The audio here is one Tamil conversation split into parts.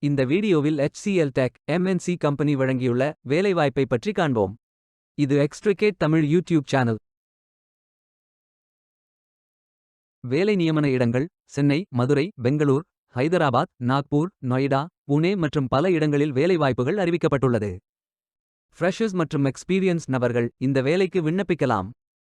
இந்த வீடியோவில் HCL Tech MNC கம்பெனி வழங்கியுள்ள வேலைவாய்ப்பை பற்றி காண்போம். இது எக்ஸ்ட்ரிகேட் தமிழ் யூடியூப் சேனல். வேலை நியமன இடங்கள் சென்னை, மதுரை, பெங்களூர், ஹைதராபாத், நாக்பூர், நொய்டா, புனே மற்றும் பல இடங்களில் வேலைவாய்ப்புகள் அறிவிக்கப்பட்டுள்ளது. ஃப்ரெஷர்ஸ் மற்றும் எக்ஸ்பீரியன்ஸ் நபர்கள் இந்த வேலைக்கு விண்ணப்பிக்கலாம்.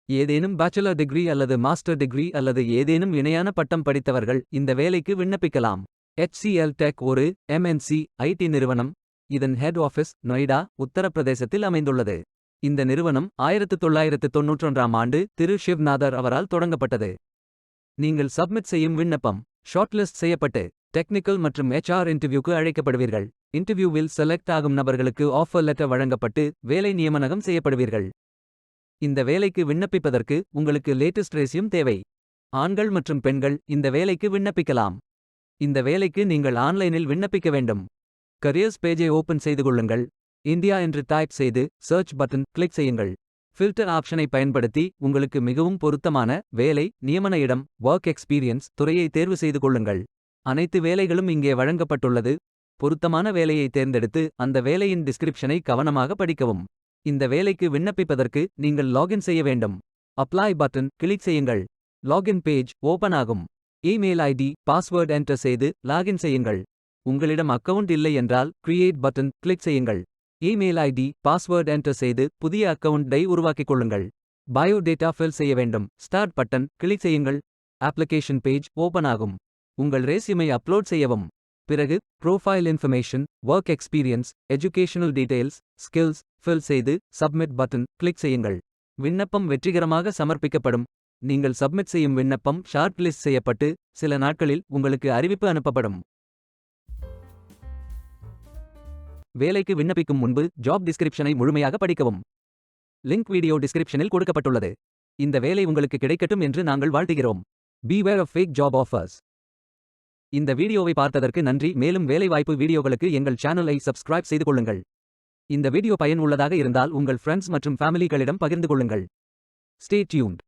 ஏதேனும் பேச்சுலர் டிகிரி அல்லது மாஸ்டர் டிகிரி அல்லது ஏதேனும் இணையான பட்டம் படித்தவர்கள் இந்த வேலைக்கு விண்ணப்பிக்கலாம். HCL Tech ஒரு MNC IT நிறுவனம். இதன் ஹெட் ஆஃபீஸ் நொய்டா, உத்தரப்பிரதேசத்தில் அமைந்துள்ளது. இந்த நிறுவனம் 1991ஆம் ஆண்டு திரு ஷிவ்நாதர் அவரால் தொடங்கப்பட்டது. நீங்கள் சப்மிட் செய்யும் விண்ணப்பம் ஷார்ட்லிஸ்ட் செய்யப்பட்டு டெக்னிக்கல் மற்றும் HR இன்டர்வியூக்கு அழைக்கப்படுவீர்கள். இன்டர்வியூவில் செலக்ட் ஆகும் நபர்களுக்கு ஆஃபர் லெட்டர் வழங்கப்பட்டு வேலை நியமனம் செய்யப்படுவீர்கள். இந்த வேலைக்கு விண்ணப்பிப்பதற்கு உங்களுக்கு லேட்டஸ்ட் ரெஸ்யூம் தேவை. ஆண்கள் மற்றும் பெண்கள் இந்த வேலைக்கு விண்ணப்பிக்கலாம். இந்த வேலைக்கு நீங்கள் ஆன்லைனில் விண்ணப்பிக்க வேண்டும். கரியர்ஸ் பேஜை ஓபன் செய்து கொள்ளுங்கள். இந்தியா என்று டைப் செய்து சர்ச் பட்டன் கிளிக் செய்யுங்கள். ஃபில்டர் ஆப்ஷனை பயன்படுத்தி உங்களுக்கு மிகவும் பொருத்தமான வேலை, நியமன இடம், ஒர்க் எக்ஸ்பீரியன்ஸ் துறையை தேர்வு செய்து கொள்ளுங்கள். அனைத்து வேலைகளும் இங்கே வழங்கப்பட்டுள்ளது. பொருத்தமான வேலையை தேர்ந்தெடுத்து அந்த வேலையின் டிஸ்கிரிப்ஷனை கவனமாக படிக்கவும். இந்த வேலைக்கு விண்ணப்பிப்பதற்கு நீங்கள் லாகின் செய்ய வேண்டும். அப்ளை பட்டன் கிளிக் செய்யுங்கள். லாகின் பேஜ் ஓபன் ஆகும். இமெயில் ஐடி, பாஸ்வேர்ட் என்டர் செய்து லாகின் செய்யுங்கள். உங்களிடம் அக்கவுண்ட் இல்லை என்றால் கிரியேட் பட்டன் கிளிக் செய்யுங்கள். இமெயில் ஐடி, பாஸ்வேர்ட் என்டர் செய்து புதிய அக்கவுண்டை உருவாக்கிக் கொள்ளுங்கள். பயோடேட்டா ஃபில் செய்ய வேண்டும். ஸ்டார்ட் பட்டன் கிளிக் செய்யுங்கள். அப்ளிகேஷன் பேஜ் ஓபன் ஆகும். உங்கள் ரெஸ்யூமை அப்லோட் செய்யவும். பிறகு profile information, work experience, educational details, skills fill செய்து சப்மிட் பட்டன் கிளிக் செய்யுங்கள். விண்ணப்பம் வெற்றிகரமாக சமர்ப்பிக்கப்படும். நீங்கள் சப்மிட் செய்யும் விண்ணப்பம் ஷார்ட் லிஸ்ட் செய்யப்பட்டு சில நாட்களில் உங்களுக்கு அறிவிப்பு அனுப்பப்படும். வேலைக்கு விண்ணப்பிக்கும் முன்பு ஜாப் டிஸ்கிரிப்ஷனை முழுமையாக படிக்கவும். லிங்க் வீடியோ டிஸ்கிரிப்ஷனில் கொடுக்கப்பட்டுள்ளது. இந்த வேலை உங்களுக்கு கிடைக்கட்டும் என்று நாங்கள் வாழ்த்துகிறோம். Beware of fake job offers. இந்த வீடியோவை பார்த்ததற்கு நன்றி. மேலும் வேலைவாய்ப்பு வீடியோகளுக்கு எங்கள் சேனலை சப்ஸ்கிரைப் செய்து கொள்ளுங்கள். இந்த வீடியோ பயனுள்ளதாக இருந்தால் உங்கள் ஃப்ரெண்ட்ஸ் மற்றும் ஃபேமிலிகளிடம் பகிர்ந்து கொள்ளுங்கள். Stay tuned.